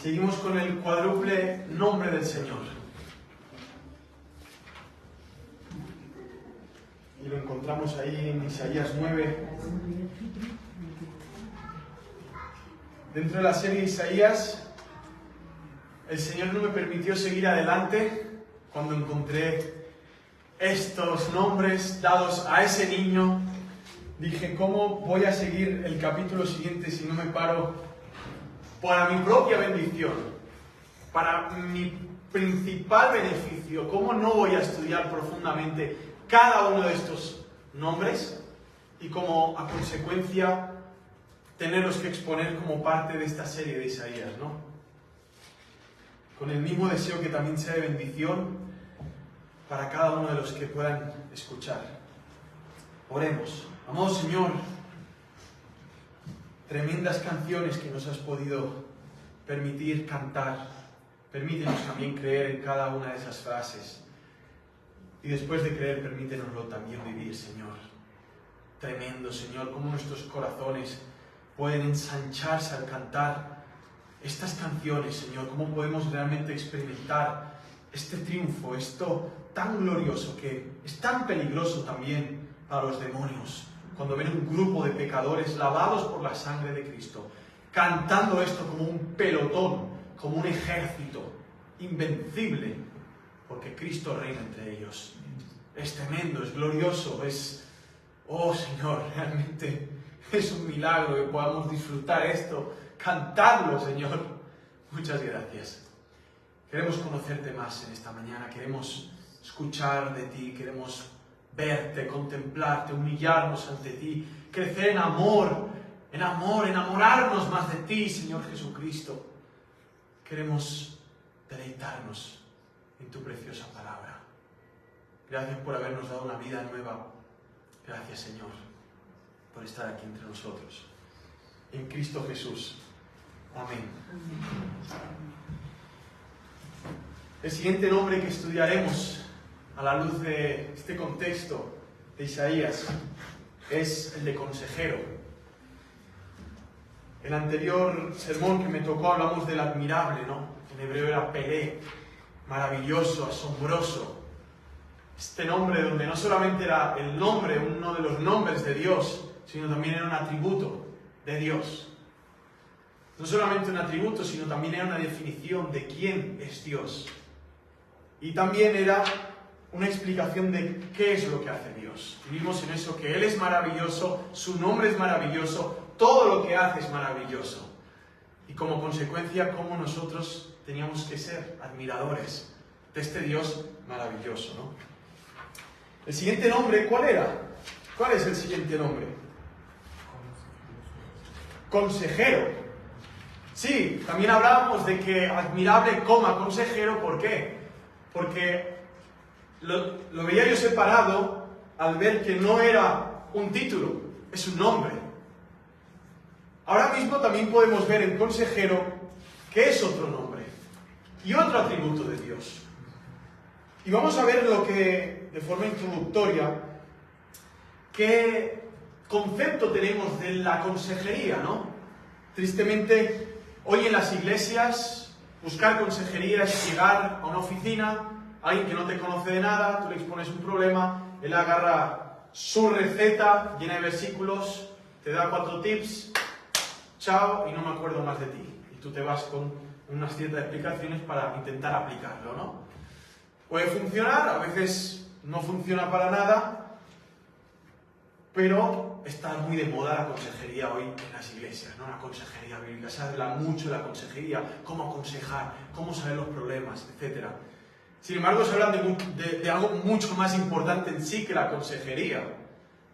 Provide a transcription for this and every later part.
Seguimos con el cuádruple nombre del Señor. Y lo encontramos ahí en Isaías 9. Dentro de la serie de Isaías, el Señor no me permitió seguir adelante cuando encontré estos nombres dados a ese niño. Dije, ¿cómo voy a seguir el capítulo siguiente si no me paro para mi propia bendición, para mi principal beneficio? ¿Cómo no voy a estudiar profundamente cada uno de estos nombres y como a consecuencia tenerlos que exponer como parte de esta serie de Isaías, ¿no? Con el mismo deseo que también sea de bendición para cada uno de los que puedan escuchar. Oremos. Amado Señor, tremendas canciones que nos has podido permitir cantar. Permítenos también creer en cada una de esas frases. Y después de creer, permítenoslo también vivir, Señor. Tremendo, Señor, cómo nuestros corazones pueden ensancharse al cantar estas canciones, Señor. Cómo podemos realmente experimentar este triunfo, esto tan glorioso que es tan peligroso también para los demonios. Cuando ven un grupo de pecadores lavados por la sangre de Cristo, cantando esto como un pelotón, como un ejército invencible, porque Cristo reina entre ellos. Es tremendo, es glorioso, oh Señor, realmente es un milagro que podamos disfrutar esto, cantarlo, Señor. Muchas gracias. Queremos conocerte más en esta mañana, queremos escuchar de ti, queremos verte, contemplarte, humillarnos ante ti, crecer en amor, enamorarnos más de ti, Señor Jesucristo. Queremos deleitarnos en tu preciosa palabra. Gracias por habernos dado una vida nueva. Gracias, Señor, por estar aquí entre nosotros. En Cristo Jesús. Amén. El siguiente nombre que estudiaremos a la luz de este contexto de Isaías es el de consejero. En el anterior sermón que me tocó hablamos del admirable, ¿no? En hebreo era Pelé, maravilloso, asombroso. Este nombre donde no solamente era el nombre, uno de los nombres de Dios, sino también era un atributo de Dios. No solamente un atributo, sino también era una definición de quién es Dios. Y también era una explicación de qué es lo que hace Dios. Vivimos en eso, que Él es maravilloso, su nombre es maravilloso, todo lo que hace es maravilloso. Y como consecuencia, cómo nosotros teníamos que ser admiradores de este Dios maravilloso, ¿no? El siguiente nombre, ¿cuál era? ¿Cuál es el siguiente nombre? Consejero. Sí, también hablábamos de que admirable, consejero, ¿por qué? Porque lo veía yo separado al ver que no era un título, es un nombre. Ahora mismo también podemos ver en consejero que es otro nombre y otro atributo de Dios. Y vamos a ver lo que, de forma introductoria, qué concepto tenemos de la consejería, ¿no? Tristemente, hoy en las iglesias, buscar consejería es llegar a una oficina, alguien que no te conoce de nada, tú le expones un problema, él agarra su receta llena de versículos, te da 4 tips, chao, y no me acuerdo más de ti. Y tú te vas con unas ciertas explicaciones para intentar aplicarlo, ¿no? Puede funcionar, a veces no funciona para nada, pero está muy de moda la consejería hoy en las iglesias, ¿no? La consejería bíblica, se habla mucho de la consejería, cómo aconsejar, cómo saber los problemas, etc. Sin embargo, se habla de algo mucho más importante en sí que la consejería.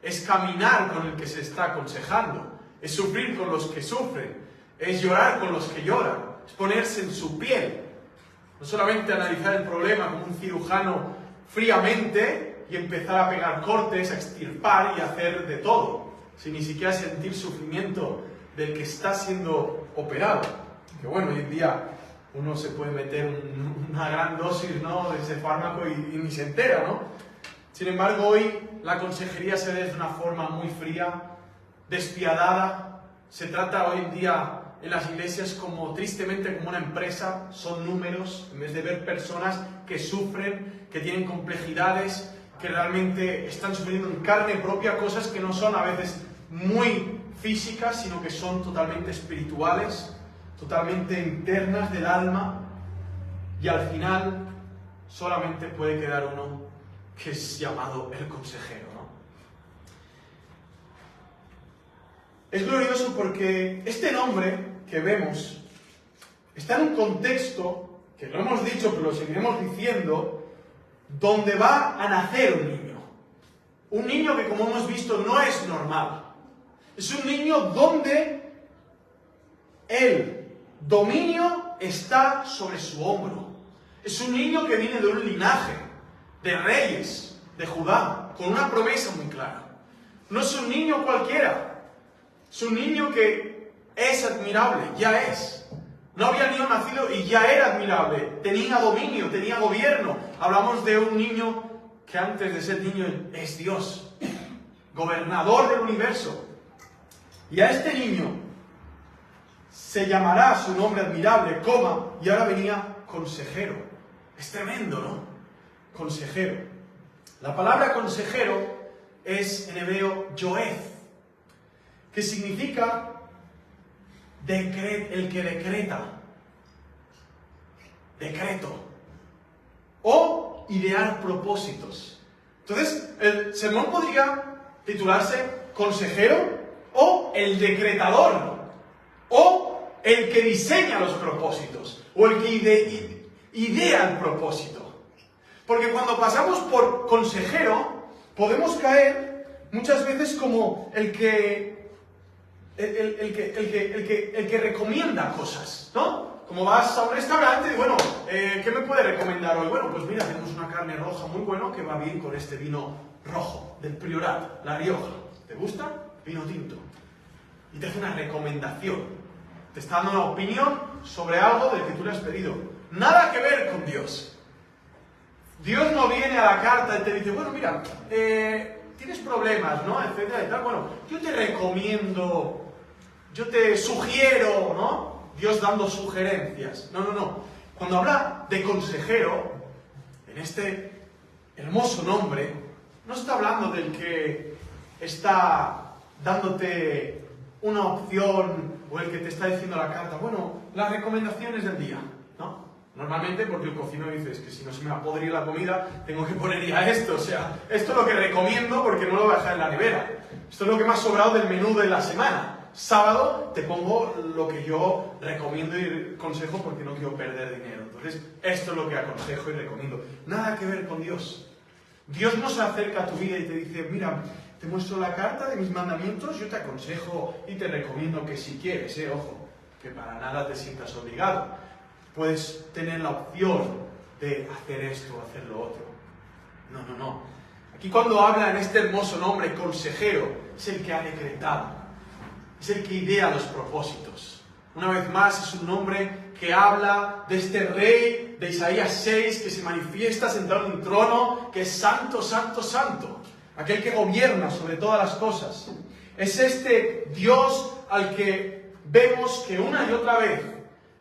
Es caminar con el que se está aconsejando, es sufrir con los que sufren, es llorar con los que lloran, es ponerse en su piel. No solamente analizar el problema como un cirujano fríamente y empezar a pegar cortes, a extirpar y a hacer de todo, sin ni siquiera sentir sufrimiento del que está siendo operado. Que bueno, hoy en día uno se puede meter una gran dosis, ¿no?, de ese fármaco y ni se entera, ¿no? Sin embargo, hoy la consejería se ve de una forma muy fría, despiadada. Se trata hoy en día en las iglesias como, tristemente, como una empresa, son números, en vez de ver personas que sufren, que tienen complejidades, que realmente están sufriendo en carne propia cosas que no son a veces muy físicas, sino que son totalmente espirituales, totalmente internas del alma, y al final solamente puede quedar uno que es llamado el consejero, ¿no? Es glorioso porque este nombre que vemos está en un contexto, que lo hemos dicho pero lo seguiremos diciendo, donde va a nacer un niño. Un niño que, como hemos visto, no es normal. Es un niño donde el dominio está sobre su hombro. Es un niño que viene de un linaje de reyes de Judá, con una promesa muy clara. No es un niño cualquiera. Es un niño que es admirable, ya es. No había niño nacido y ya era admirable. Tenía dominio, tenía gobierno. Hablamos de un niño que antes de ser niño es Dios, gobernador del universo. Y a este niño se llamará su nombre admirable, y ahora venía consejero. Es tremendo, ¿no? Consejero. La palabra consejero es en hebreo yoez, que significa el que decreta, decreto, o idear propósitos. Entonces, el sermón podría titularse consejero o el decretador, o el que diseña los propósitos, o el que idea el propósito. Porque cuando pasamos por consejero, podemos caer muchas veces como el que recomienda cosas, ¿no? Como vas a un restaurante y, bueno, ¿qué me puede recomendar hoy? Bueno, pues mira, tenemos una carne roja muy buena que va bien con este vino rojo del Priorat, La Rioja. ¿Te gusta? Vino tinto. Y te hace una recomendación. Te está dando una opinión sobre algo del que tú le has pedido. Nada que ver con Dios. Dios no viene a la carta y te dice, bueno, mira, tienes problemas, ¿no? Etcétera y tal. Bueno, yo te recomiendo, yo te sugiero, ¿no? Dios dando sugerencias. No. Cuando habla de consejero, en este hermoso nombre, no está hablando del que está dándote una opción o el que te está diciendo la carta, bueno, las recomendaciones del día, ¿no? Normalmente porque el cocinero dice, es que si no se me va a podrir la comida, tengo que poner ya esto, o sea, esto es lo que recomiendo porque no lo voy a dejar en la nevera. Esto es lo que me ha sobrado del menú de la semana. Sábado te pongo lo que yo recomiendo y aconsejo porque no quiero perder dinero. Entonces, esto es lo que aconsejo y recomiendo. Nada que ver con Dios. Dios no se acerca a tu vida y te dice, mira, te muestro la carta de mis mandamientos, yo te aconsejo y te recomiendo que si quieres, ojo, que para nada te sientas obligado. Puedes tener la opción de hacer esto o hacer lo otro. No. Aquí cuando habla en este hermoso nombre, consejero, es el que ha decretado. Es el que idea los propósitos. Una vez más, es un nombre que habla de este rey de Isaías 6 que se manifiesta sentado en un trono, que es santo, santo, santo. Aquel que gobierna sobre todas las cosas. Es este Dios al que vemos que una y otra vez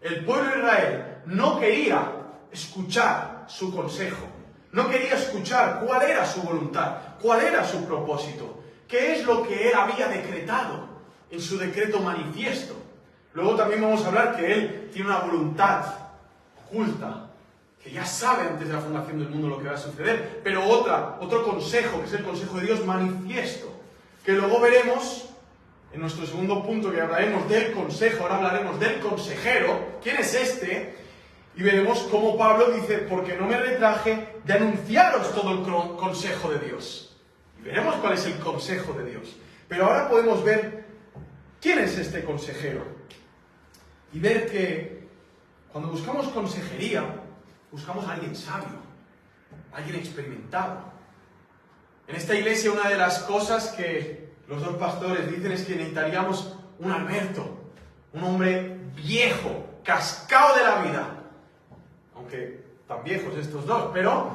el pueblo de Israel no quería escuchar su consejo. No quería escuchar cuál era su voluntad, cuál era su propósito, qué es lo que él había decretado en su decreto manifiesto. Luego también vamos a hablar que él tiene una voluntad oculta, que ya sabe antes de la fundación del mundo lo que va a suceder, pero otro consejo, que es el consejo de Dios manifiesto, que luego veremos en nuestro segundo punto, que hablaremos del consejo, ahora hablaremos del consejero. ¿Quién es este? Y veremos cómo Pablo dice, porque no me retraje de anunciaros todo el consejo de Dios. Y veremos cuál es el consejo de Dios. Pero ahora podemos ver quién es este consejero. Y ver que cuando buscamos consejería, buscamos a alguien sabio, a alguien experimentado. En esta iglesia una de las cosas que los dos pastores dicen es que necesitaríamos un Alberto, un hombre viejo, cascado de la vida. Aunque tan viejos estos dos, pero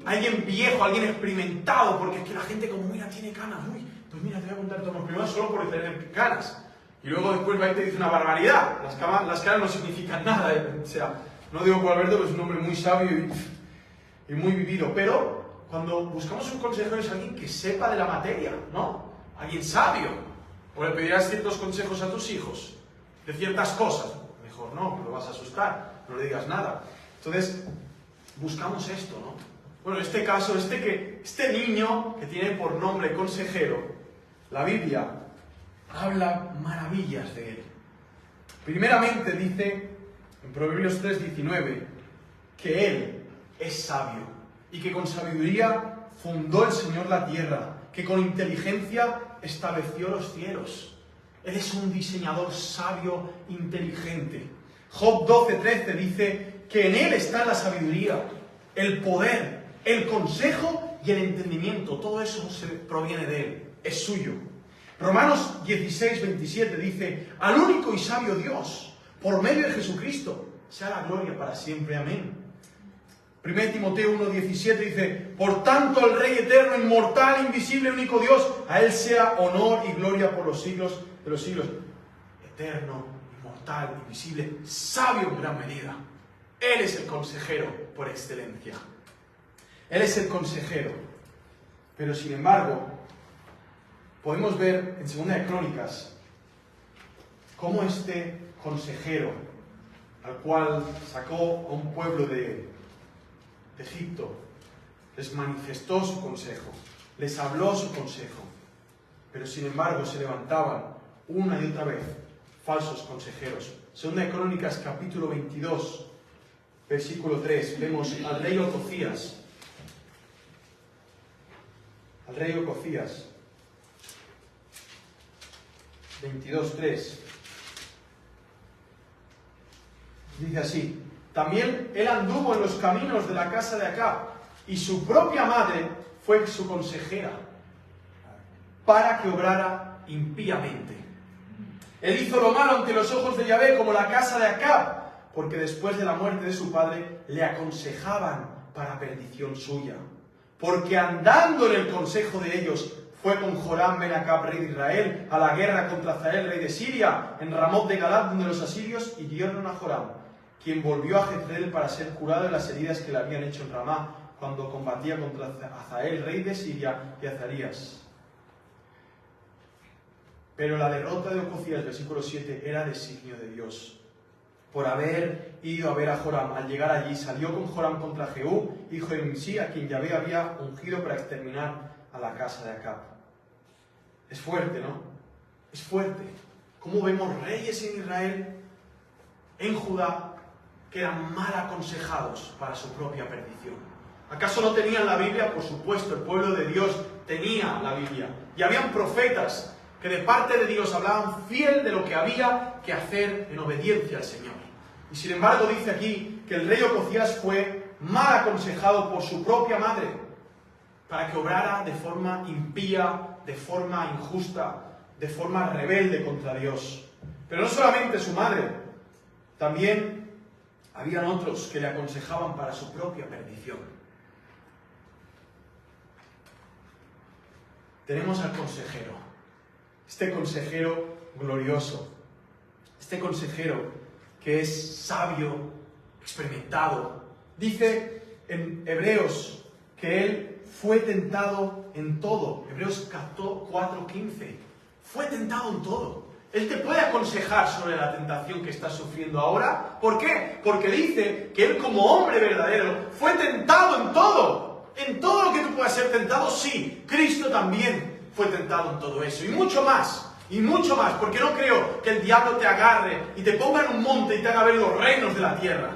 alguien viejo, alguien experimentado, porque es que la gente como, mira, tiene canas. Uy, pues mira, te voy a contar todos los problemas solo por tener canas. Y luego después va y te dice una barbaridad. Las caras no significan nada. O sea, no digo por Alberto, que es un hombre muy sabio y muy vivido. Pero cuando buscamos un consejero es alguien que sepa de la materia, ¿no? Alguien sabio. O le pedirás ciertos consejos a tus hijos de ciertas cosas. Mejor no, lo vas a asustar. No le digas nada. Entonces, buscamos esto, ¿no? Bueno, en este caso, este niño que tiene por nombre consejero, la Biblia habla maravillas de él. Primeramente dice, en Proverbios 3:19, que él es sabio y que con sabiduría fundó el Señor la tierra, que con inteligencia estableció los cielos. Él es un diseñador sabio, inteligente. Job 12:13 dice que en él está la sabiduría, el poder, el consejo y el entendimiento. Todo eso proviene de él, es suyo. Romanos 16:27 dice, al único y sabio Dios, por medio de Jesucristo, sea la gloria para siempre. Amén. 1 Timoteo 1:17 dice, por tanto al Rey eterno, inmortal, invisible, único Dios, a Él sea honor y gloria por los siglos de los siglos. Eterno, inmortal, invisible, sabio en gran medida. Él es el consejero por excelencia. Él es el consejero. Pero sin embargo, podemos ver en 2 de Crónicas cómo este consejero, al cual sacó a un pueblo de Egipto, les manifestó su consejo, les habló su consejo, pero sin embargo se levantaban una y otra vez falsos consejeros. 2 de Crónicas capítulo 22, versículo 3, vemos al rey Ocosías. Al rey Ocosías, 22:3, dice así, también él anduvo en los caminos de la casa de Acab, y su propia madre fue su consejera, para que obrara impíamente. Él hizo lo malo ante los ojos de Yahvé, como la casa de Acab, porque después de la muerte de su padre, le aconsejaban para perdición suya. Porque andando en el consejo de ellos, fue con Joram ben Acab, rey de Israel, a la guerra contra Hazael, rey de Siria, en Ramot de Galad, donde los asirios hirieron a Joram, quien volvió a Jezreel para ser curado de las heridas que le habían hecho en Ramá, cuando combatía contra Hazael, rey de Siria, y Azarías. Pero la derrota de Ocosías, versículo 7, era designio de Dios. Por haber ido a ver a Joram, al llegar allí, salió con Joram contra Jehú, hijo de Nimsi, a quien Yahvé había ungido para exterminar a la casa de Acab. Es fuerte, ¿no? Es fuerte. ¿Cómo vemos reyes en Israel, en Judá, que eran mal aconsejados para su propia perdición? ¿Acaso no tenían la Biblia? Por supuesto, el pueblo de Dios tenía la Biblia. Y habían profetas que de parte de Dios hablaban fiel de lo que había que hacer en obediencia al Señor. Y sin embargo dice aquí que el rey Ocosías fue mal aconsejado por su propia madre para que obrara de forma impía, de forma injusta, de forma rebelde contra Dios. Pero no solamente su madre, también habían otros que le aconsejaban para su propia perdición. Tenemos al consejero, este consejero glorioso, este consejero que es sabio, experimentado. Dice en Hebreos que él fue tentado en todo. Hebreos 4:15. Fue tentado en todo. Él te puede aconsejar sobre la tentación que estás sufriendo ahora. ¿Por qué? Porque dice que él como hombre verdadero fue tentado en todo. En todo lo que tú puedas ser tentado, sí. Cristo también fue tentado en todo eso. Y mucho más. Y mucho más, porque no creo que el diablo te agarre y te ponga en un monte y te haga ver los reinos de la tierra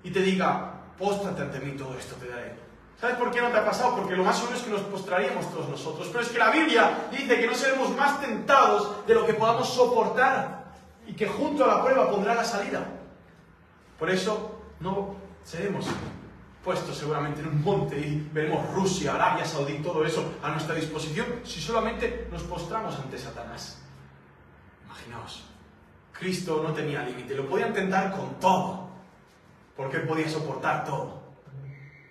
y te diga, póstrate ante mí, todo esto te daré. ¿Sabes por qué no te ha pasado? Porque lo más seguro es que nos postraríamos todos nosotros. Pero es que la Biblia dice que no seremos más tentados de lo que podamos soportar y que junto a la prueba pondrá la salida. Por eso no seremos puestos seguramente en un monte y veremos Rusia, Arabia Saudí, todo eso a nuestra disposición si solamente nos postramos ante Satanás. Imaginaos, Cristo no tenía límite, lo podían tentar con todo, porque Él podía soportar todo.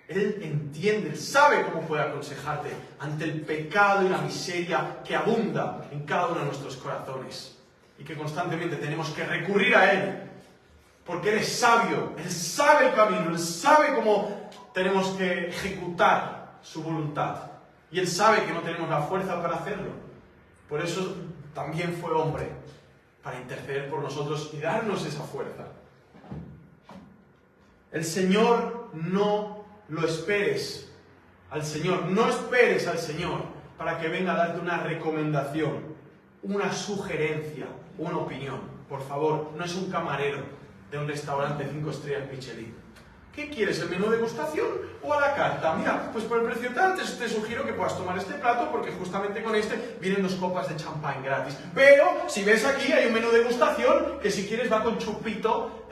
Él entiende, Él sabe cómo puede aconsejarte ante el pecado y la miseria que abunda en cada uno de nuestros corazones. y que constantemente tenemos que recurrir a Él, porque Él es sabio, Él sabe el camino, Él sabe cómo tenemos que ejecutar su voluntad, y Él sabe que no tenemos la fuerza para hacerlo. Por eso también fue hombre, para interceder por nosotros y darnos esa fuerza. El Señor no lo esperes al Señor, no esperes al Señor para que venga a darte una recomendación, una sugerencia, una opinión. Por favor, no es un camarero de un restaurante 5 estrellas Michelin. ¿Qué quieres, el menú de degustación o a la carta? Mira, pues por el precio tal te sugiero que puedas tomar este plato porque justamente con este vienen 2 copas de champán gratis. Pero, si ves aquí, hay un menú de degustación que si quieres va con chupito,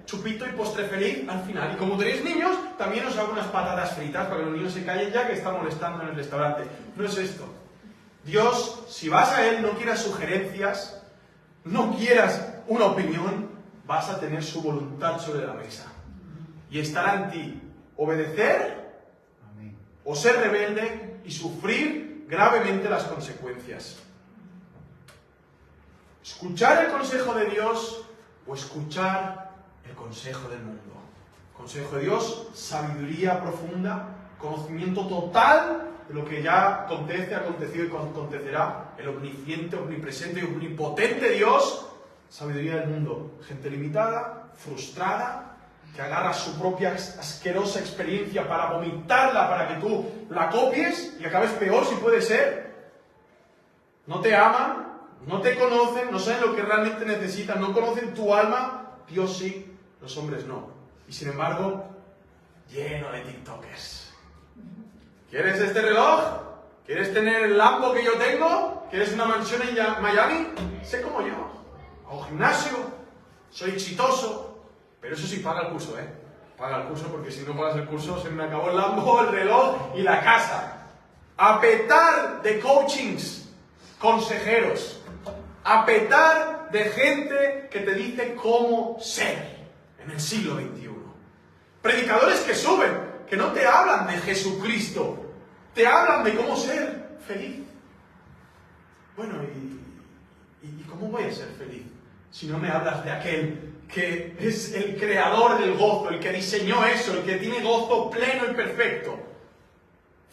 chupito y postre feliz al final. Y como tenéis niños, también os hago unas patatas fritas para que los niños se callen ya que están molestando en el restaurante. No es esto. Dios, si vas a Él, no quieras sugerencias, no quieras una opinión, vas a tener su voluntad sobre la mesa. Y estará en ti obedecer o ser rebelde y sufrir gravemente las consecuencias. Escuchar el consejo de Dios o escuchar el consejo del mundo. Consejo de Dios, sabiduría profunda, conocimiento total de lo que ya acontece, ha acontecido y acontecerá. El omnisciente, omnipresente y omnipotente Dios. Sabiduría del mundo. Gente limitada, frustrada, que agarra su propia asquerosa experiencia para vomitarla, para que tú la copies y acabes peor si puede ser. No te aman, no te conocen, no saben lo que realmente necesitan, no conocen tu alma. Dios sí, los hombres no. Y sin embargo, lleno de TikTokers. ¿Quieres este reloj? ¿Quieres tener el Lambo que yo tengo? ¿Quieres una mansión en Miami? Sé como yo. Hago gimnasio, soy exitoso. Pero eso sí, paga el curso, Paga el curso, porque si no pagas el curso se me acabó el Lambo, el reloj y la casa. A petar de coachings, consejeros. A petar de gente que te dice cómo ser en el siglo XXI. Predicadores que suben, que no te hablan de Jesucristo, te hablan de cómo ser feliz. Bueno, ¿y cómo voy a ser feliz si no me hablas de aquel que es el creador del gozo, el que diseñó eso, el que tiene gozo pleno y perfecto?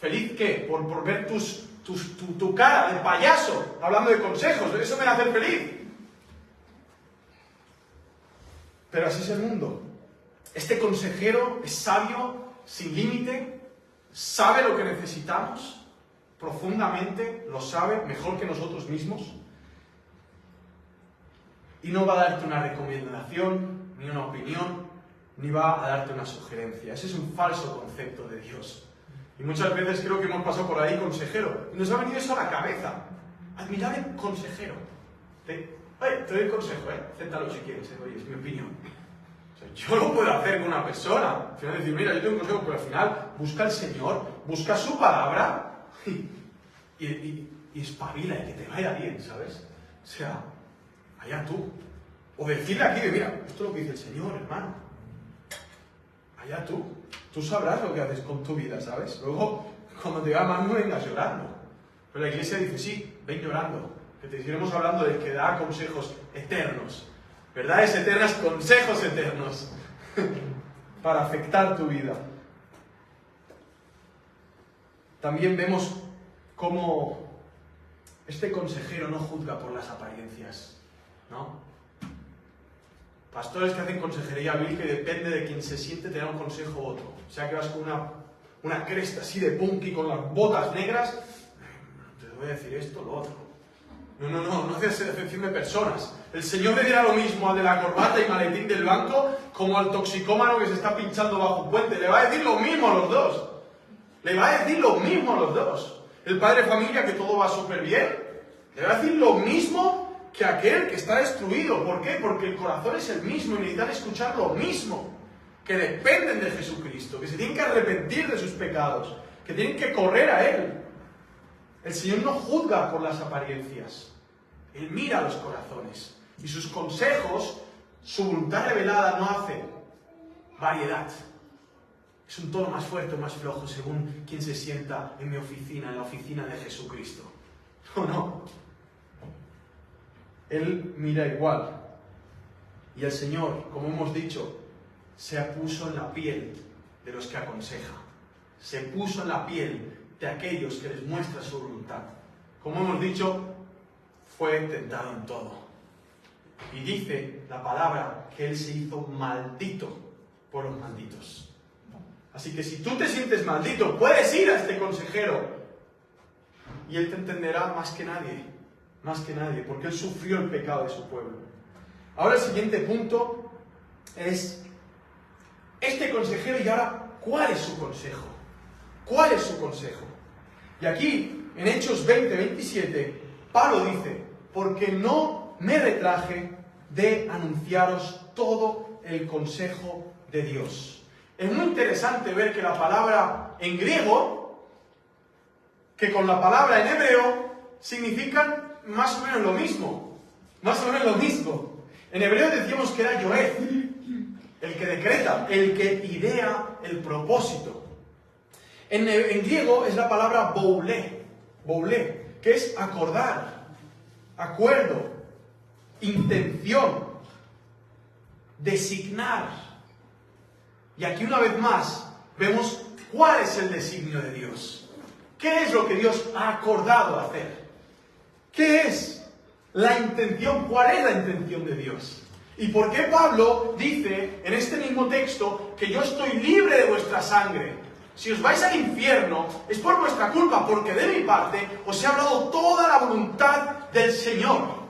¿Feliz qué? ¿Por ver tu cara de payaso hablando de consejos? ¿Eso me hace feliz? Pero así es el mundo. Este consejero es sabio, sin límite, sabe lo que necesitamos, profundamente, lo sabe, mejor que nosotros mismos. Y no va a darte una recomendación, ni una opinión, ni va a darte una sugerencia. Ese es un falso concepto de Dios. Y muchas veces creo que hemos pasado por ahí consejero. Y nos ha venido eso a la cabeza. Admirable consejero. Te doy el consejo, acéptalo si quieres, oye, es mi opinión. O sea, yo lo puedo hacer con una persona. Al final decir, mira, yo tengo un consejo, pero al final busca al Señor, busca su palabra y espabila y que te vaya bien, ¿sabes? O sea, allá tú. O decirle aquí, mira, esto es lo que dice el Señor, hermano. Allá tú. Tú sabrás lo que haces con tu vida, ¿sabes? Luego, cuando te vaya mal, no vengas llorando. Pero la iglesia dice, sí, ven llorando. Que te iremos hablando del que da consejos eternos. Verdades eternas, consejos eternos. Para afectar tu vida. También vemos cómo este consejero no juzga por las apariencias, ¿no? Pastores que hacen consejería bíblica y depende de quien se siente te da un consejo u otro. O sea que vas con una cresta así de punky con las botas negras, te voy a decir esto, lo otro. No haces excepción de personas. El Señor le dirá lo mismo al de la corbata y maletín del banco como al toxicómano que se está pinchando bajo un puente. Le va a decir lo mismo a los dos. Le va a decir lo mismo a los dos. El padre de familia que todo va súper bien, le va a decir lo mismo que aquel que está destruido. ¿Por qué? Porque el corazón es el mismo y necesitan escuchar lo mismo. Que dependen de Jesucristo, que se tienen que arrepentir de sus pecados, que tienen que correr a Él. El Señor no juzga por las apariencias. Él mira los corazones. Y sus consejos, su voluntad revelada no hace variedad. Es un tono más fuerte o más flojo según quien se sienta en mi oficina, en la oficina de Jesucristo. ¿O no? Él mira igual. Y el Señor, como hemos dicho, se puso en la piel de los que aconseja. Se puso en la piel de aquellos que les muestra su voluntad. Como hemos dicho, fue tentado en todo. Y dice la palabra que Él se hizo maldito por los malditos. Así que si tú te sientes maldito, puedes ir a este consejero y Él te entenderá más que nadie, porque Él sufrió el pecado de su pueblo. Ahora el siguiente punto es este consejero y ahora, ¿cuál es su consejo? ¿Cuál es su consejo? Y aquí, en Hechos 20-27, Pablo dice, porque no me retraje de anunciaros todo el consejo de Dios. Es muy interesante ver que la palabra en griego, que con la palabra en hebreo, significan más o menos lo mismo. Más o menos lo mismo. En hebreo decíamos que era Yoed, el que decreta, el que idea el propósito. En griego es la palabra boulé, que es acordar, acuerdo, intención, designar. Y aquí una vez más vemos cuál es el designio de Dios. ¿Qué es lo que Dios ha acordado hacer? ¿Qué es la intención? ¿Cuál es la intención de Dios? ¿Y por qué Pablo dice en este mismo texto que yo estoy libre de vuestra sangre? Si os vais al infierno es por vuestra culpa, porque de mi parte os he hablado toda la voluntad del Señor.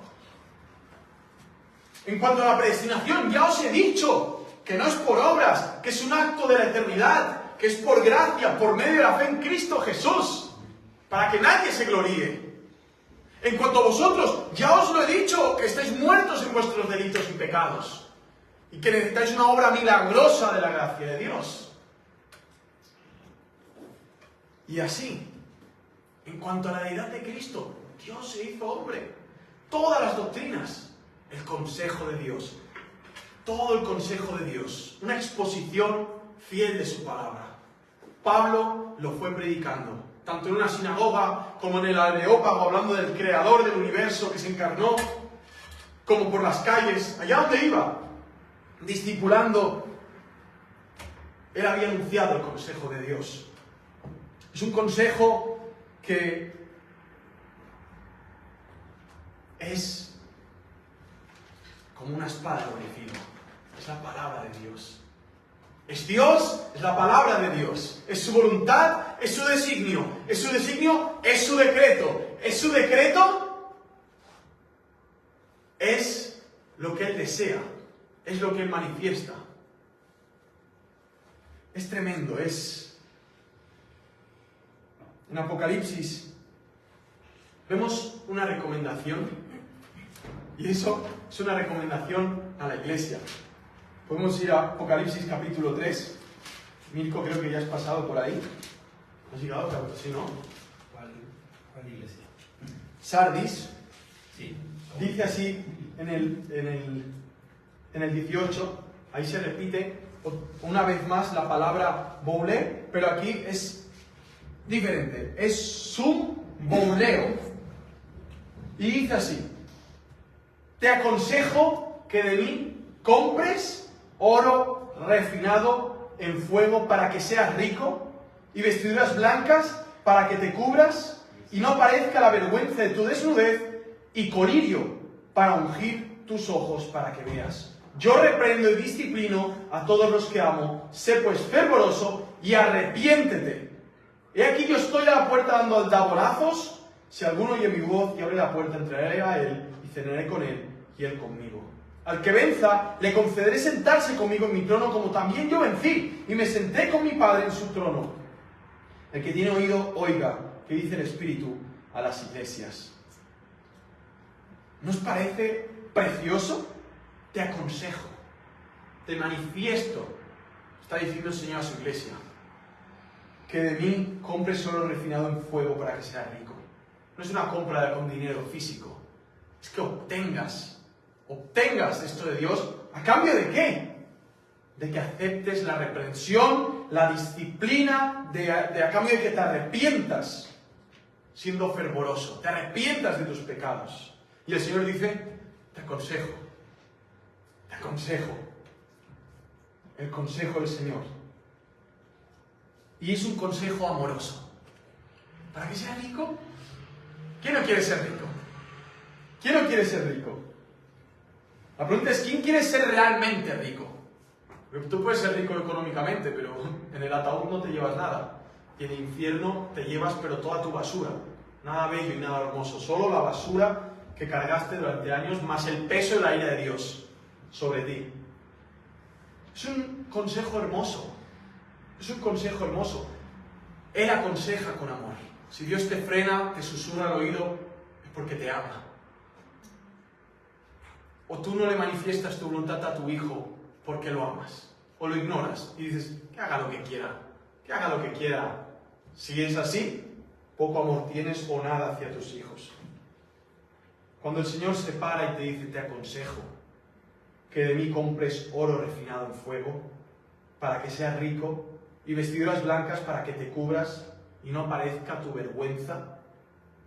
En cuanto a la predestinación, ya os he dicho que no es por obras, que es un acto de la eternidad, que es por gracia, por medio de la fe en Cristo Jesús, para que nadie se gloríe. En cuanto a vosotros, ya os lo he dicho, que estáis muertos en vuestros delitos y pecados, y que necesitáis una obra milagrosa de la gracia de Dios. Y así, en cuanto a la deidad de Cristo, Dios se hizo hombre. Todas las doctrinas, el consejo de Dios, todo el consejo de Dios, una exposición fiel de su palabra. Pablo lo fue predicando, tanto en una sinagoga como en el Areópago, hablando del creador del universo que se encarnó, como por las calles, allá donde iba, discipulando. Él había anunciado el consejo de Dios. Es un consejo que es como una espada de doble filo. Es la palabra de Dios. Es Dios, es la palabra de Dios. Es su voluntad, es su designio. Es su designio, es su decreto. Es su decreto, es lo que Él desea. Es lo que Él manifiesta. Es tremendo, En Apocalipsis vemos una recomendación, y eso es una recomendación a la iglesia. Podemos ir a Apocalipsis capítulo 3. Mirko, creo que ya has pasado por ahí. ¿Has llegado? ¿Sí, no? ¿Cuál iglesia? Sardis. Sí. Dice así en el 18, ahí se repite una vez más la palabra boulé, pero aquí es diferente, es sum bouleo. Y dice así: te aconsejo que de mí compres oro refinado en fuego para que seas rico, y vestiduras blancas para que te cubras y no parezca la vergüenza de tu desnudez, y colirio para ungir tus ojos para que veas. Yo reprendo y disciplino a todos los que amo. Sé pues fervoroso y arrepiéntete. He aquí yo estoy a la puerta dando aldabonazos. Si alguno oye mi voz y abre la puerta, entraré a él y cenaré con él y él conmigo. Al que venza, le concederé sentarse conmigo en mi trono, como también yo vencí y me senté con mi Padre en su trono. El que tiene oído, oiga, que dice el Espíritu a las iglesias. ¿No os parece precioso? Te aconsejo, te manifiesto, está diciendo el Señor a su iglesia, que de mí compres oro refinado en fuego para que seas rico. No es una compra con dinero físico, es que obtengas esto de Dios. ¿A cambio de qué? De que aceptes la reprensión, la disciplina, a cambio de que te arrepientas siendo fervoroso, te arrepientas de tus pecados. Y el Señor dice, te aconsejo el consejo del Señor. Y es un consejo amoroso. ¿Para que seas rico? ¿Quién no quiere ser rico? ¿Quién no quiere ser rico? La pregunta es, ¿quién quiere ser realmente rico? Porque tú puedes ser rico económicamente, pero en el ataúd no te llevas nada. Y en el infierno te llevas pero toda tu basura. Nada bello y nada hermoso. Solo la basura que cargaste durante años, más el peso y la ira de Dios sobre ti. Es un consejo hermoso. Es un consejo hermoso. Él aconseja con amor. Si Dios te frena, te susurra al oído, es porque te ama. O tú no le manifiestas tu voluntad a tu hijo porque lo amas. O lo ignoras y dices, que haga lo que quiera. Que haga lo que quiera. Si es así, poco amor tienes o nada hacia tus hijos. Cuando el Señor se para y te dice, te aconsejo que de mí compres oro refinado en fuego, para que seas rico, y vestiduras blancas para que te cubras y no parezca tu vergüenza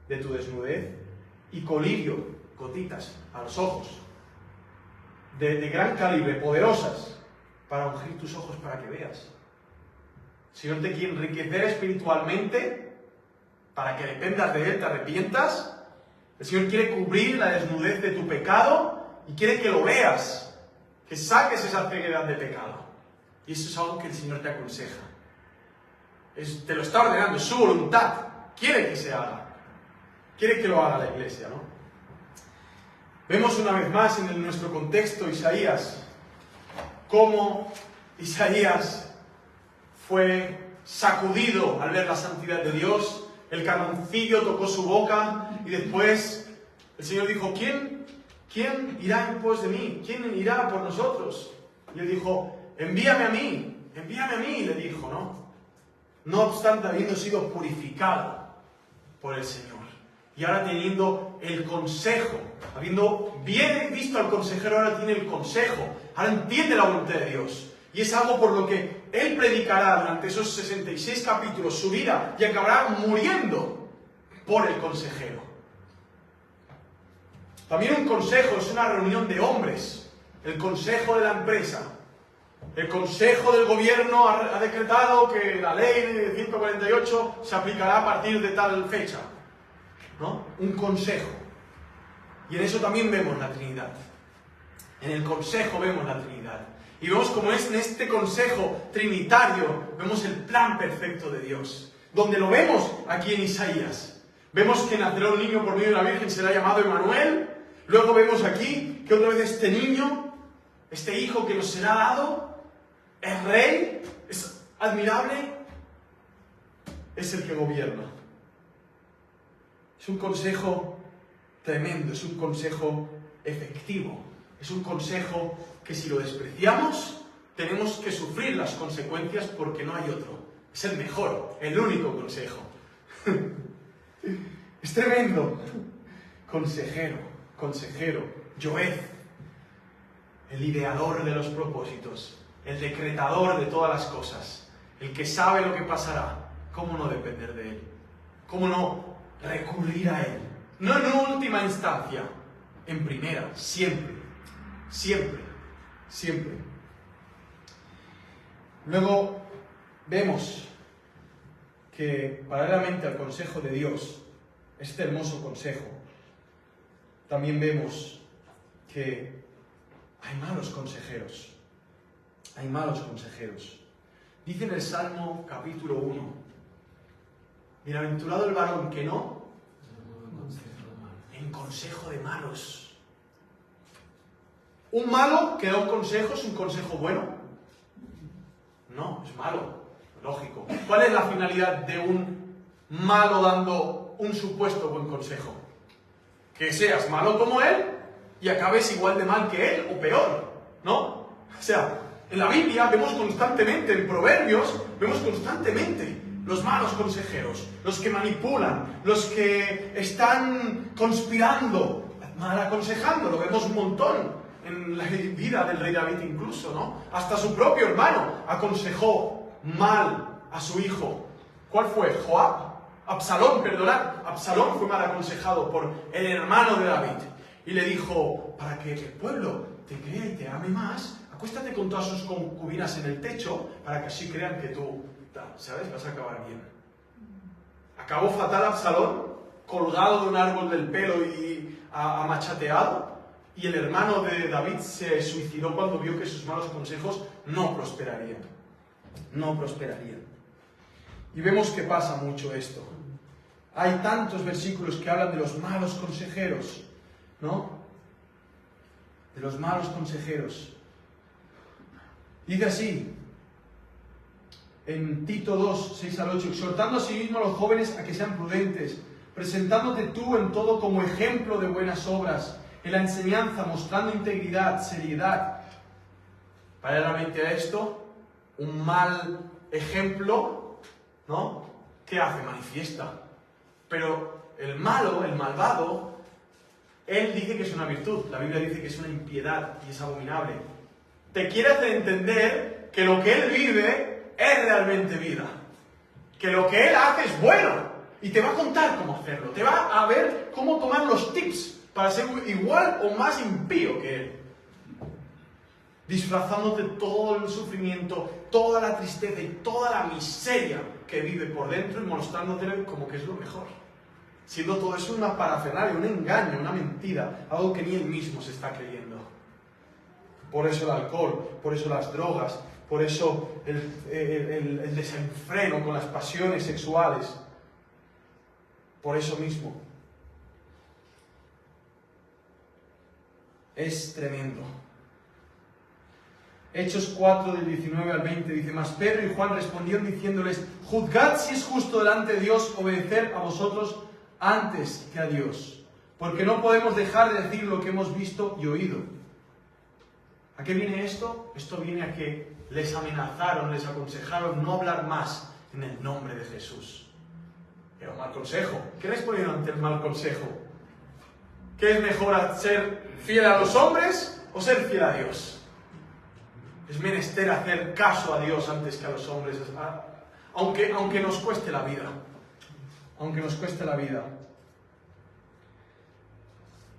de tu desnudez, y colirio, gotitas, a los ojos, de gran calibre, poderosas, para ungir tus ojos para que veas. El Señor te quiere enriquecer espiritualmente, para que dependas de Él, te arrepientas. El Señor quiere cubrir la desnudez de tu pecado y quiere que lo veas, que saques esa ceguedad de pecado. Y eso es algo que el Señor te aconseja. Te lo está ordenando, es su voluntad. Quiere que se haga. Quiere que lo haga la iglesia, ¿no? Vemos una vez más en nuestro contexto Isaías, cómo Isaías fue sacudido al ver la santidad de Dios. El carboncillo tocó su boca y después el Señor dijo, ¿Quién irá en pos de mí? ¿Quién irá por nosotros? Y él dijo, envíame a mí, le dijo, ¿no? No obstante, habiendo sido purificado por el Señor. Y ahora teniendo el consejo, habiendo bien visto al consejero, ahora tiene el consejo. Ahora entiende la voluntad de Dios. Y es algo por lo que él predicará durante esos 66 capítulos su vida y acabará muriendo por el consejero. También un consejo es una reunión de hombres. El consejo de la empresa. El consejo del gobierno ha decretado que la ley de 148 se aplicará a partir de tal fecha, ¿no? Un consejo. Y en eso también vemos la Trinidad. En el consejo vemos la Trinidad. Y vemos como es en este consejo trinitario, vemos el plan perfecto de Dios. Donde lo vemos aquí en Isaías. Vemos que nacerá un niño por medio de la Virgen, será llamado Emmanuel. Luego vemos aquí que otra vez este niño, este hijo que nos será dado, es rey, es admirable, es el que gobierna. Es un consejo tremendo, es un consejo efectivo, es un consejo que si lo despreciamos, tenemos que sufrir las consecuencias porque no hay otro. Es el mejor, el único consejo. Es tremendo. Consejero, Yoez, el ideador de los propósitos, el decretador de todas las cosas, el que sabe lo que pasará. ¿Cómo no depender de él? ¿Cómo no recurrir a él? No en última instancia, en primera, siempre. Luego vemos que paralelamente al consejo de Dios, este hermoso consejo, también vemos que hay malos consejeros. Dice en el Salmo capítulo 1, bienaventurado el varón que no en consejo de malos. ¿Un malo que da un consejo es un consejo bueno? No, es malo, lógico. ¿Cuál es la finalidad de un malo dando un supuesto buen consejo? Que seas malo como él y acabes igual de mal que él o peor, ¿no? O sea, en la Biblia vemos constantemente, en Proverbios, vemos constantemente los malos consejeros, los que manipulan, los que están conspirando, mal aconsejando, lo vemos un montón en la vida del rey David incluso, ¿no? Hasta su propio hermano aconsejó mal a su hijo. ¿Cuál fue? Absalón, perdonad. Absalón fue mal aconsejado por el hermano de David. Y le dijo, para que el pueblo te crea y te ame más, acuéstate con todas sus concubinas en el techo para que así crean que tú, ¿sabes? Vas a acabar bien. Acabó fatal Absalón, colgado de un árbol del pelo y machateado. Y el hermano de David se suicidó cuando vio que sus malos consejos no prosperarían. No prosperarían. Y vemos que pasa mucho esto. Hay tantos versículos que hablan de los malos consejeros, ¿no? De los malos consejeros. Dice así, en Tito 2, 6 al 8, exhortando a sí mismo a los jóvenes a que sean prudentes, presentándote tú en todo como ejemplo de buenas obras, en la enseñanza, mostrando integridad, seriedad. Paralelamente a esto, un mal ejemplo, ¿no? ¿Qué hace? Manifiesta. Pero el malo, el malvado, él dice que es una virtud. La Biblia dice que es una impiedad y es abominable. Te quiere hacer entender que lo que él vive es realmente vida. Que lo que él hace es bueno. Y te va a contar cómo hacerlo. Te va a ver cómo tomar los tips para ser igual o más impío que él. Disfrazándote todo el sufrimiento, toda la tristeza y toda la miseria que vive por dentro y mostrándote como que es lo mejor. Siendo todo eso una parafernalia, un engaño, una mentira, algo que ni él mismo se está creyendo. Por eso el alcohol, por eso las drogas, por eso el desenfreno con las pasiones sexuales. Por eso mismo. Es tremendo. Hechos 4, del 19 al 20, dice, mas Pedro y Juan respondieron diciéndoles, juzgad si es justo delante de Dios obedecer a vosotros antes que a Dios, porque no podemos dejar de decir lo que hemos visto y oído. ¿A qué viene esto? Esto viene a que les amenazaron, les aconsejaron no hablar más en el nombre de Jesús. Era un mal consejo. ¿Qué respondieron ante el mal consejo? ¿Qué es mejor, ser fiel a los hombres o ser fiel a Dios? Es menester hacer caso a Dios antes que a los hombres, aunque nos cueste la vida. Aunque nos cueste la vida.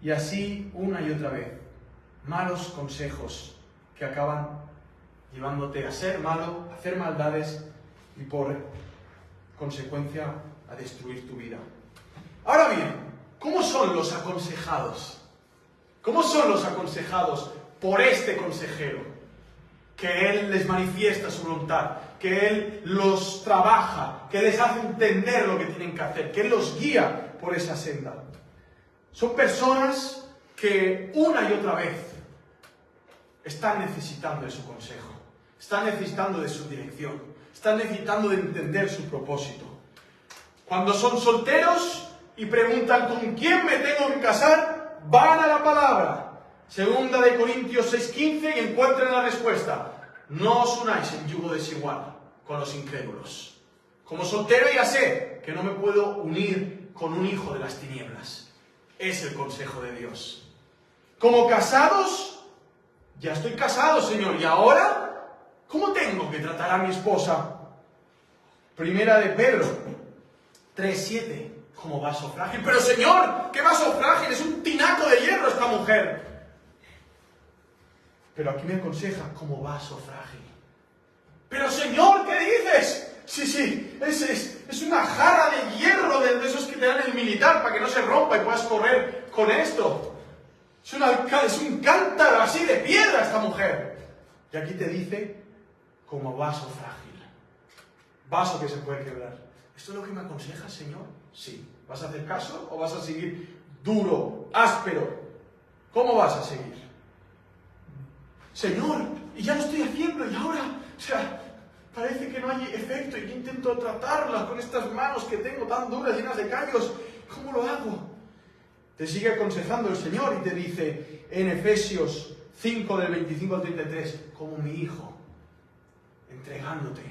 Y así, una y otra vez, malos consejos que acaban llevándote a ser malo, a hacer maldades y por consecuencia a destruir tu vida. Ahora bien, ¿cómo son los aconsejados? ¿Cómo son los aconsejados por este consejero? Que él les manifiesta su voluntad, que él los trabaja, que les hace entender lo que tienen que hacer, que él los guía por esa senda. Son personas que una y otra vez están necesitando de su consejo, están necesitando de su dirección, están necesitando de entender su propósito. Cuando son solteros y preguntan ¿con quién me tengo que casar?, van a la palabra. Segunda de Corintios 6:15 y encuentran la respuesta. No os unáis en yugo desigual con los incrédulos. Como soltero ya sé que no me puedo unir con un hijo de las tinieblas. Es el consejo de Dios. Como casados, ya estoy casado, Señor, y ahora, ¿cómo tengo que tratar a mi esposa? Primera de Pedro 3:7, como vaso frágil. Pero Señor, ¿qué vaso frágil? Es un tinaco de hierro esta mujer. Pero aquí me aconseja como vaso frágil. Pero Señor, ¿qué dices? Sí, es una jarra de hierro de esos que te dan el militar para que no se rompa y puedas correr con esto. Es un cántaro así de piedra esta mujer. Y aquí te dice como vaso frágil. Vaso que se puede quebrar. ¿Esto es lo que me aconsejas, Señor? Sí. ¿Vas a hacer caso o vas a seguir duro, áspero? ¿Cómo vas a seguir? Señor, y ya lo estoy haciendo y ahora, parece que no hay efecto y yo intento tratarla con estas manos que tengo tan duras, llenas de callos. ¿Cómo lo hago? Te sigue aconsejando el Señor y te dice en Efesios 5 del 25 al 33, como mi hijo, entregándote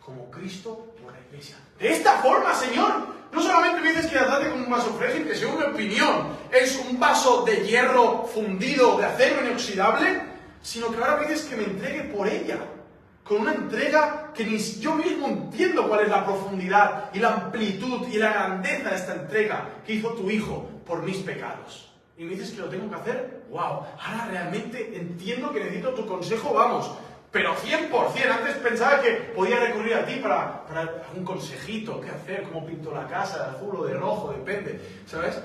como Cristo por la iglesia. De esta forma, Señor, no solamente me dices que la trate como un vaso frágil, que según mi opinión es un vaso de hierro fundido, de acero inoxidable, sino que ahora me dices que me entregue por ella, con una entrega que ni yo mismo entiendo cuál es la profundidad y la amplitud y la grandeza de esta entrega que hizo tu Hijo por mis pecados. y me dices que lo tengo que hacer, wow, ahora realmente entiendo que necesito tu consejo, vamos, pero 100%. Antes pensaba que podía recurrir a ti para un consejito, qué hacer, cómo pinto la casa, de azul o de rojo, depende, ¿sabes?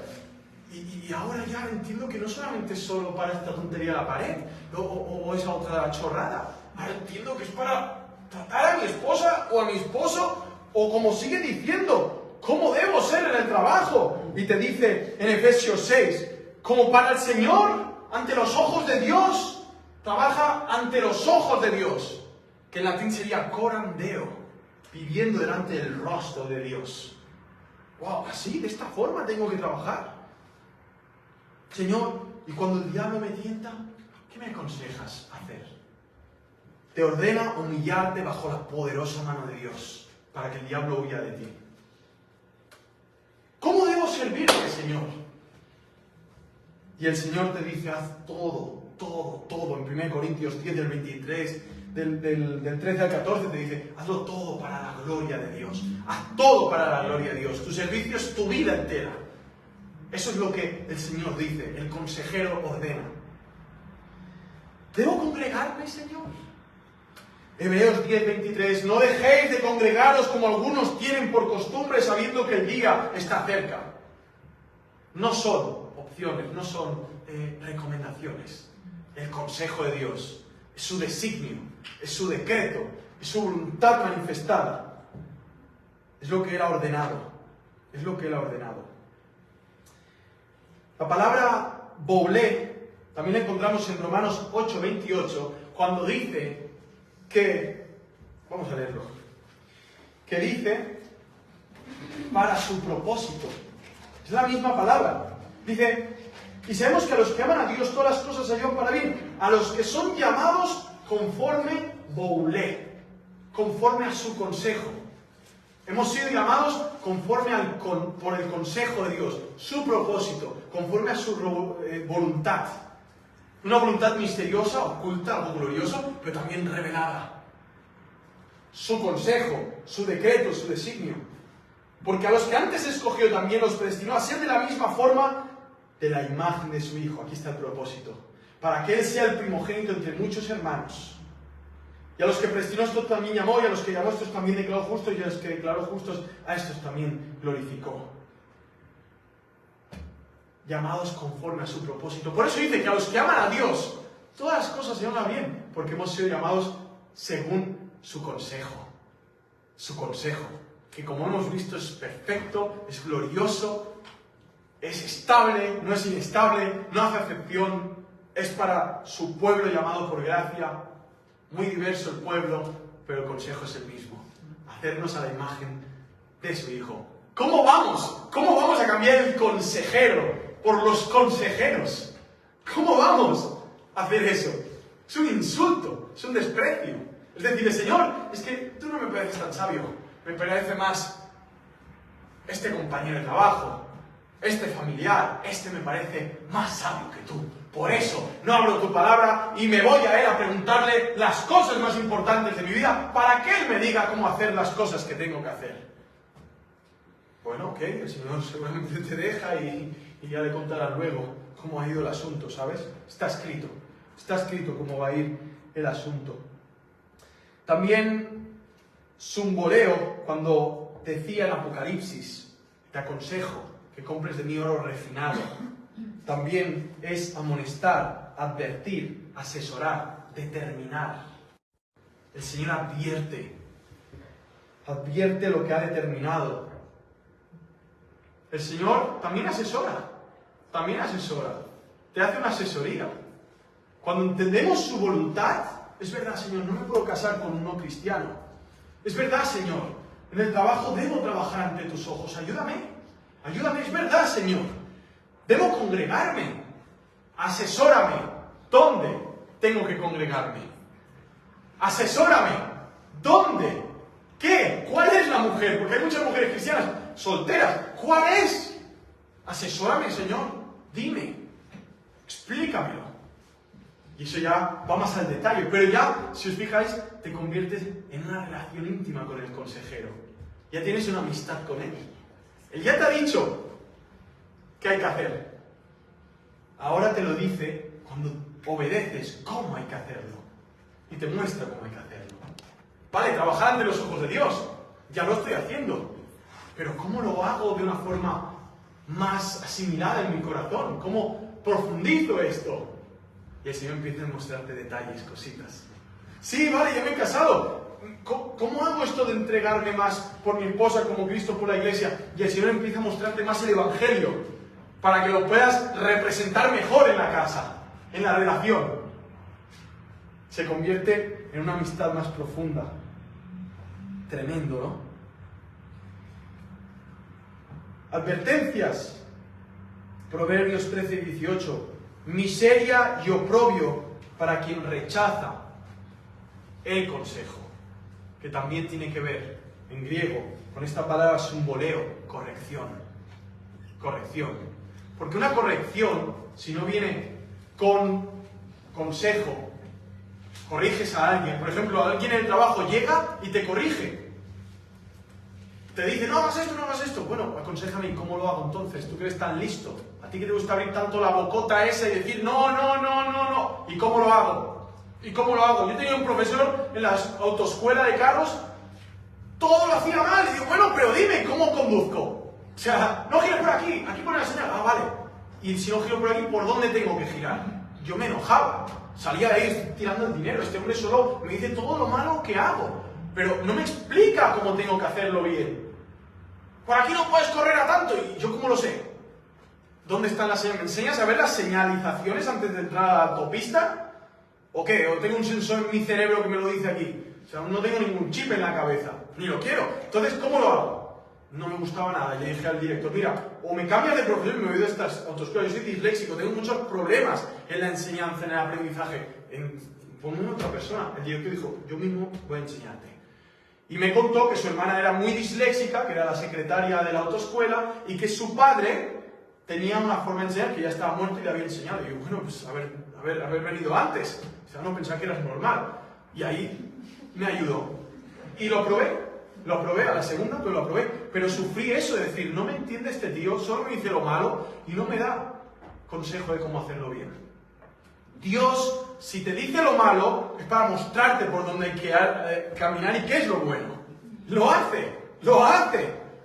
Y ahora ya entiendo que no solamente es solo para esta tontería de la pared o esa otra chorrada. Ahora entiendo que es para tratar a mi esposa o a mi esposo, o como sigue diciendo, cómo debo ser en el trabajo. Y te dice en Efesios 6, como para el Señor, ante los ojos de Dios, trabaja ante los ojos de Dios, que en latín sería coram Deo, viviendo delante del rostro de Dios. Wow, así, de esta forma tengo que trabajar. Señor, y cuando el diablo me tienta, ¿qué me aconsejas hacer? Te ordena humillarte bajo la poderosa mano de Dios, para que el diablo huya de ti. ¿Cómo debo servirte, Señor? Y el Señor te dice, haz todo, en 1 Corintios 10, del 23, del 13 al 14, te dice, hazlo todo para la gloria de Dios. Haz todo para la gloria de Dios. Tu servicio es tu vida entera. Eso es lo que el Señor dice, el consejero ordena. ¿Debo congregarme, Señor? Hebreos 10, 23, no dejéis de congregaros como algunos tienen por costumbre, sabiendo que el día está cerca. No son opciones, no son recomendaciones. El consejo de Dios es su designio, es su decreto, es su voluntad manifestada. Es lo que Él ha ordenado. Es lo que Él ha ordenado. La palabra boulé también la encontramos en Romanos 8, 28, cuando dice que, vamos a leerlo, que dice para su propósito. Es la misma palabra. Dice, y sabemos que a los que aman a Dios todas las cosas ayudan para bien, a los que son llamados conforme boulé, conforme a su consejo. Hemos sido llamados conforme por el consejo de Dios, su propósito, conforme a su voluntad. Una voluntad misteriosa, oculta, algo glorioso, pero también revelada. Su consejo, su decreto, su designio. Porque a los que antes escogió también los predestinó a ser de la misma forma de la imagen de su Hijo. Aquí está el propósito. Para que Él sea el primogénito entre muchos hermanos. Y a los que predestinó estos también llamó, y a los que llamó estos también declaró justos, y a los que declaró justos a estos también glorificó. Llamados conforme a su propósito. Por eso dice que a los que aman a Dios, todas las cosas se van bien, porque hemos sido llamados según su consejo. Su consejo, que como hemos visto es perfecto, es glorioso, es estable, no es inestable, no hace acepción, es para su pueblo llamado por gracia. Muy diverso el pueblo, pero el consejo es el mismo. Hacernos a la imagen de su Hijo. ¿Cómo vamos? ¿Cómo vamos a cambiar el consejero por los consejeros? ¿Cómo vamos a hacer eso? Es un insulto, es un desprecio. Es decir, Señor, es que tú no me pareces tan sabio. Me parece más este compañero de trabajo, este familiar, este me parece más sabio que tú. Por eso no hablo tu palabra y me voy a Él a preguntarle las cosas más importantes de mi vida para que Él me diga cómo hacer las cosas que tengo que hacer. Bueno, ok, el Señor seguramente te deja y ya le contarás luego cómo ha ido el asunto, ¿sabes? Está escrito cómo va a ir el asunto. También Zumboleo, cuando decía en Apocalipsis, te aconsejo que compres de mí oro refinado. También es amonestar, advertir, asesorar, determinar. El Señor advierte lo que ha determinado. El Señor también asesora, te hace una asesoría. Cuando entendemos su voluntad, es verdad, Señor, no me puedo casar con un no cristiano. Es verdad, Señor, en el trabajo debo trabajar ante tus ojos, ayúdame, es verdad, Señor. Debo congregarme. Asesórame. ¿Dónde tengo que congregarme? Asesórame. ¿Dónde? ¿Qué? ¿Cuál es la mujer? Porque hay muchas mujeres cristianas solteras. ¿Cuál es? Asesórame, Señor. Dime. Explícamelo. Y eso ya va más al detalle. Pero ya, si os fijáis, te conviertes en una relación íntima con el consejero. Ya tienes una amistad con él. Él ya te ha dicho ¿qué hay que hacer? ahora te lo dice cuando obedeces cómo hay que hacerlo. Y te muestra cómo hay que hacerlo. Vale, trabajar ante los ojos de Dios. Ya lo estoy haciendo. Pero ¿cómo lo hago de una forma más asimilada en mi corazón? ¿Cómo profundizo esto? Y el Señor empieza a mostrarte detalles, cositas. Sí, vale, ya me he casado. ¿Cómo hago esto de entregarme más por mi esposa como Cristo por la iglesia? Y el Señor empieza a mostrarte más el Evangelio, para que lo puedas representar mejor en la casa, en la relación. Se convierte en una amistad más profunda. Tremendo, ¿no? Advertencias. Proverbios 13 y 18. Miseria y oprobio para quien rechaza el consejo. Que también tiene que ver, en griego, con esta palabra sumboleo, corrección. Corrección. Porque una corrección, si no viene con consejo, corriges a alguien. Por ejemplo, alguien en el trabajo llega y te corrige. Te dice, no hagas esto, no hagas esto. Bueno, aconséjame, ¿cómo lo hago entonces? Tú que eres tan listo. A ti que te gusta abrir tanto la bocota esa y decir, no. ¿Y cómo lo hago? Yo tenía un profesor en la autoescuela de carros, todo lo hacía mal. Y digo, bueno, pero dime, ¿cómo conduzco? O sea, no gires por aquí pone la señal. Ah, vale. Y si no giro por aquí, ¿por dónde tengo que girar? Yo me enojaba. Salía de ahí tirando el dinero. Este hombre solo me dice todo lo malo que hago, pero no me explica cómo tengo que hacerlo bien. Por aquí no puedes correr a tanto. ¿Y yo cómo lo sé? ¿Dónde están las señales? ¿Me enseñas a ver las señalizaciones antes de entrar a la autopista? ¿O qué? ¿O tengo un sensor en mi cerebro que me lo dice aquí? O sea, no tengo ningún chip en la cabeza. Ni lo quiero. Entonces, ¿cómo lo hago? No me gustaba nada. Le dije al director, mira, o me cambias de profesión y me voy de estas autoescuelas. Yo soy disléxico, tengo muchos problemas en la enseñanza, en el aprendizaje. Ponme otra persona. El director dijo, yo mismo voy a enseñarte. Y me contó que su hermana era muy disléxica, que era la secretaria de la autoescuela, y que su padre tenía una forma de enseñar que ya estaba muerto y le había enseñado. Y yo, bueno, pues haber venido antes. O sea, no pensaba que eras normal. Y ahí me ayudó. Y lo probé a la segunda, pero lo probé. Pero sufrí eso de decir, no me entiende este tío, solo me dice lo malo y no me da consejo de cómo hacerlo bien. Dios, si te dice lo malo, es para mostrarte por dónde hay que caminar y qué es lo bueno. Lo hace.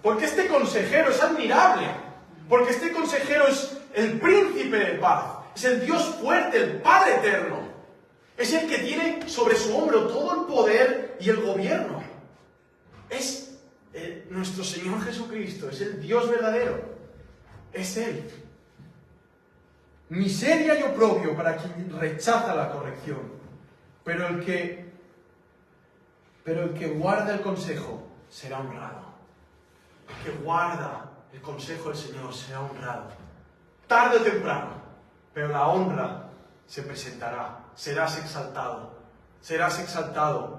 Porque este consejero es admirable. Porque este consejero es el príncipe de paz. Es el Dios fuerte, el Padre eterno. Es el que tiene sobre su hombro todo el poder y el gobierno. Es nuestro Señor Jesucristo. Es el Dios verdadero. Es Él. Miseria y oprobio para quien rechaza la corrección. Pero el que guarda el consejo será honrado. El que guarda el consejo del Señor será honrado. Tarde o temprano. Pero la honra se presentará. Serás exaltado.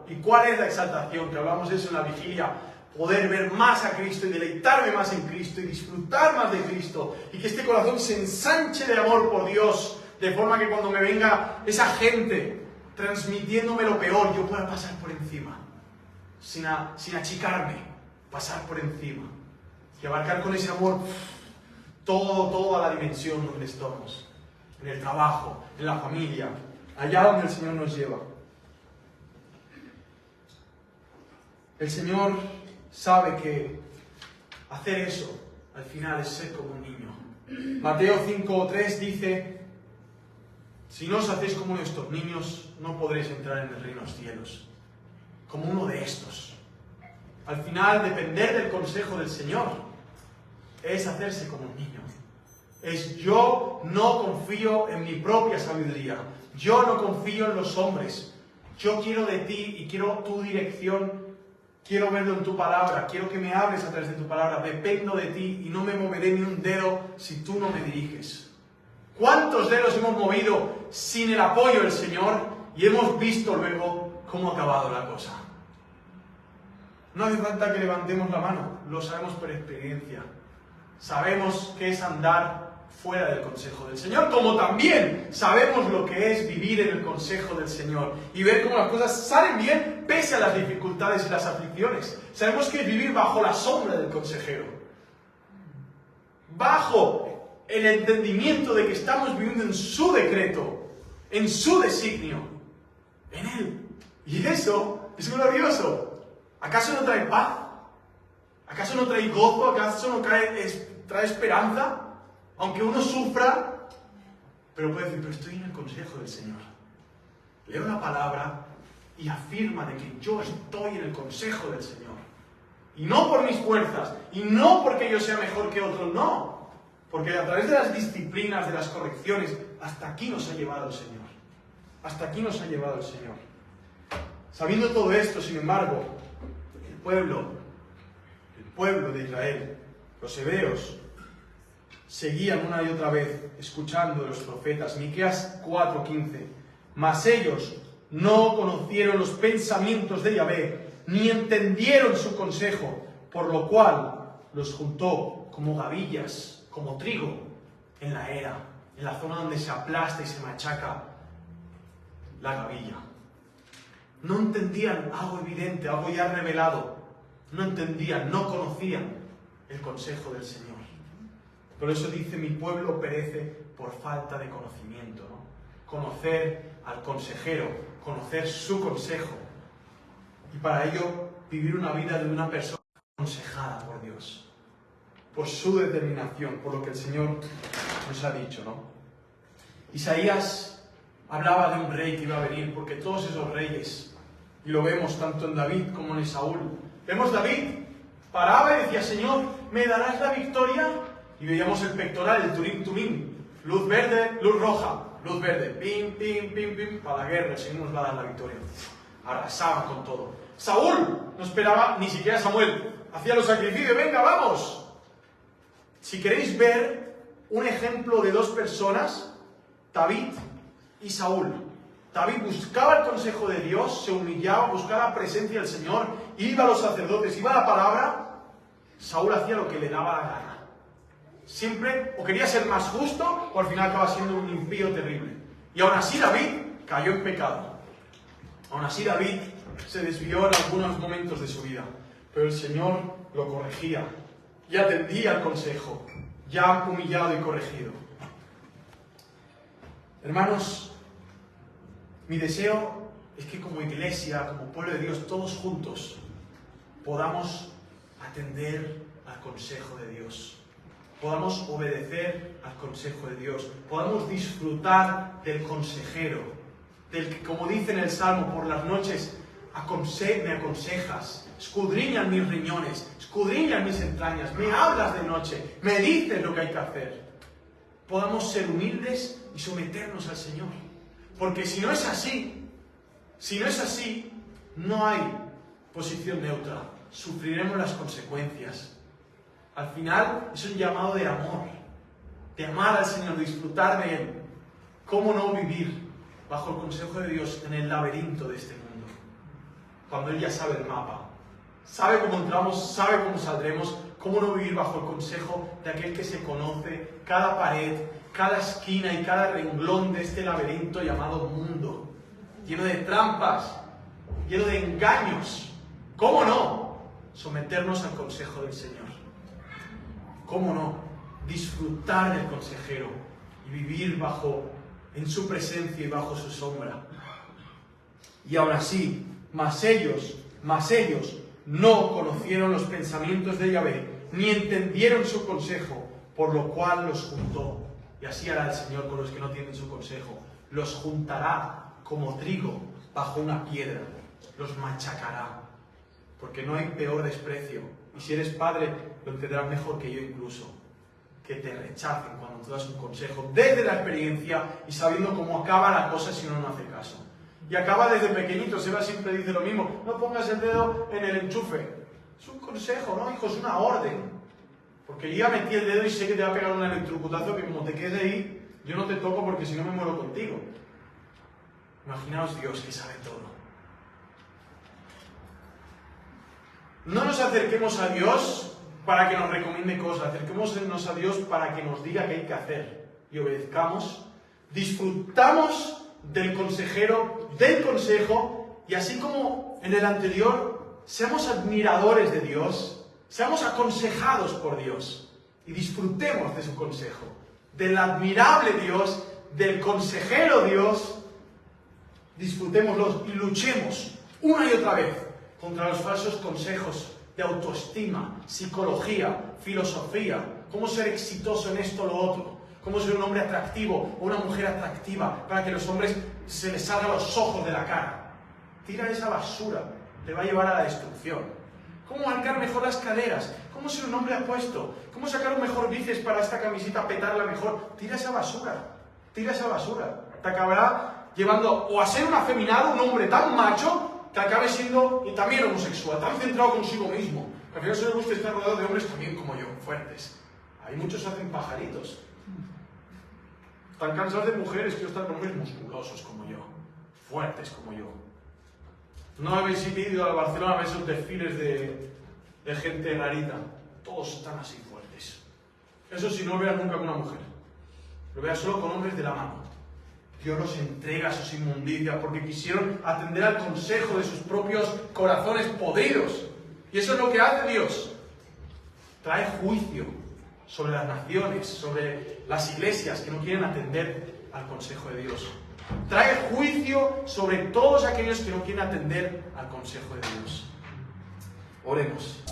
¿Y cuál es la exaltación? Que hablamos de eso en la vigilia. Poder ver más a Cristo y deleitarme más en Cristo y disfrutar más de Cristo. Y que este corazón se ensanche de amor por Dios. De forma que cuando me venga esa gente transmitiéndome lo peor, yo pueda pasar por encima. Sin achicarme. Pasar por encima. Y abarcar con ese amor toda la dimensión donde estamos. En el trabajo, en la familia, allá donde el Señor nos lleva. El Señor sabe que hacer eso, al final, es ser como un niño. Mateo 5:3 dice, si no os hacéis como estos niños, no podréis entrar en el reino de los cielos. Como uno de estos. Al final, depender del consejo del Señor es hacerse como un niño. Es yo no confío en mi propia sabiduría. Yo no confío en los hombres. Yo quiero de ti y quiero tu dirección. Quiero verlo en tu palabra. Quiero que me hables a través de tu palabra. Dependo de ti y no me moveré ni un dedo si tú no me diriges. ¿Cuántos dedos hemos movido sin el apoyo del Señor? Y hemos visto luego cómo ha acabado la cosa. No hace falta que levantemos la mano. Lo sabemos por experiencia. Sabemos qué es andar fuera del consejo del Señor, como también sabemos lo que es vivir en el consejo del Señor y ver cómo las cosas salen bien pese a las dificultades y las aflicciones. Sabemos que es vivir bajo la sombra del consejero, bajo el entendimiento de que estamos viviendo en su decreto, en su designio, en Él. Y eso es glorioso. ¿Acaso no trae paz? ¿Acaso no trae gozo? ¿Acaso no trae esperanza? Aunque uno sufra, pero puede decir, pero estoy en el consejo del Señor. Leo la palabra y afirma de que yo estoy en el consejo del Señor. Y no por mis fuerzas, y no porque yo sea mejor que otros, no. Porque a través de las disciplinas, de las correcciones, hasta aquí nos ha llevado el Señor. Hasta aquí nos ha llevado el Señor. Sabiendo todo esto, sin embargo, el pueblo de Israel, los hebreos, seguían una y otra vez escuchando de los profetas. Miqueas 4:15. Mas ellos no conocieron los pensamientos de Yahvé, ni entendieron su consejo, por lo cual los juntó como gavillas, como trigo, en la era, en la zona donde se aplasta y se machaca la gavilla. No entendían algo evidente, algo ya revelado. No entendían, no conocían el consejo del Señor. Por eso dice, mi pueblo perece por falta de conocimiento, ¿no? Conocer al consejero, conocer su consejo. Y para ello, vivir una vida de una persona aconsejada por Dios, por su determinación, por lo que el Señor nos ha dicho, ¿no? Isaías hablaba de un rey que iba a venir, porque todos esos reyes, y lo vemos tanto en David como en Saúl, vemos David, paraba y decía, Señor, ¿me darás la victoria? Y veíamos el pectoral, el turim turim, luz verde, luz roja, luz verde, pim, pim, pim, pim, para la guerra, el Señor nos va a dar la victoria. Arrasaba con todo. Saúl no esperaba ni siquiera a Samuel, hacía los sacrificios, venga, vamos. Si queréis ver un ejemplo de dos personas, David y Saúl. David buscaba el consejo de Dios, se humillaba, buscaba la presencia del Señor, iba a los sacerdotes, iba a la palabra. Saúl hacía lo que le daba la gana. Siempre o quería ser más justo o al final acaba siendo un impío terrible. Y aún así David cayó en pecado. Aún así David se desvió en algunos momentos de su vida. Pero el Señor lo corregía y atendía al consejo, ya humillado y corregido. Hermanos, mi deseo es que como iglesia, como pueblo de Dios, todos juntos podamos atender al consejo de Dios. Podamos obedecer al consejo de Dios. Podamos disfrutar del consejero, del que, como dice en el Salmo, por las noches me aconsejas, escudriñan mis riñones, escudriñan mis entrañas, me hablas de noche, me dices lo que hay que hacer. Podamos ser humildes y someternos al Señor. Porque si no es así, no hay posición neutra. Sufriremos las consecuencias. Al final es un llamado de amor, de amar al Señor, de disfrutar de Él. ¿Cómo no vivir bajo el consejo de Dios en el laberinto de este mundo? Cuando Él ya sabe el mapa, sabe cómo entramos, sabe cómo saldremos. ¿Cómo no vivir bajo el consejo de aquel que se conoce cada pared, cada esquina y cada renglón de este laberinto llamado mundo? Lleno de trampas, lleno de engaños. ¿Cómo no someternos al consejo del Señor? ¿Cómo no disfrutar del consejero y vivir en su presencia y bajo su sombra? Y aún así, mas ellos no conocieron los pensamientos de Yahvé, ni entendieron su consejo, por lo cual los juntó. Y así hará el Señor con los que no tienen su consejo. Los juntará como trigo bajo una piedra. Los machacará. Porque no hay peor desprecio. Y si eres padre, lo entenderás mejor que yo incluso. Que te rechacen cuando tú das un consejo desde la experiencia y sabiendo cómo acaba la cosa si uno no hace caso. Y acaba desde pequeñito. Seba siempre dice lo mismo. No pongas el dedo en el enchufe. Es un consejo, ¿no, hijo? Es una orden. Porque yo ya metí el dedo y sé que te va a pegar un electrocutazo que como te quedes ahí, yo no te toco porque si no me muero contigo. Imaginaos Dios que sabe todo. No nos acerquemos a Dios para que nos recomiende cosas. Acerquémonos a Dios para que nos diga qué hay que hacer. Y obedezcamos. Disfrutamos del consejero, del consejo. Y así como en el anterior, seamos admiradores de Dios. Seamos aconsejados por Dios. Y disfrutemos de su consejo. del admirable Dios, del consejero Dios, disfrutémoslos y luchemos una y otra vez contra los falsos consejos de autoestima, psicología, filosofía, cómo ser exitoso en esto o lo otro, cómo ser un hombre atractivo o una mujer atractiva para que los hombres se les salgan los ojos de la cara. Tira esa basura, te va a llevar a la destrucción. Cómo marcar mejor las caderas, cómo ser un hombre apuesto, cómo sacar un mejor bíceps para esta camiseta, petarla mejor. Tira esa basura, tira esa basura. Te acabará llevando o a ser un afeminado, un hombre tan macho, que acabe siendo y también homosexual, tan centrado consigo mismo. Al final solo le gusta estar rodeado de hombres también como yo, fuertes. Hay muchos que hacen pajaritos. Están cansados de mujeres, quiero estar con hombres musculosos como yo, fuertes como yo. No habéis ido a Barcelona a ver esos desfiles de gente rarita. Todos están así fuertes. Eso si no lo veas nunca con una mujer. Lo veas solo con hombres de la mano. Dios los entrega a sus inmundicias porque quisieron atender al consejo de sus propios corazones podridos. Y eso es lo que hace Dios. Trae juicio sobre las naciones, sobre las iglesias que no quieren atender al consejo de Dios. Trae juicio sobre todos aquellos que no quieren atender al consejo de Dios. Oremos.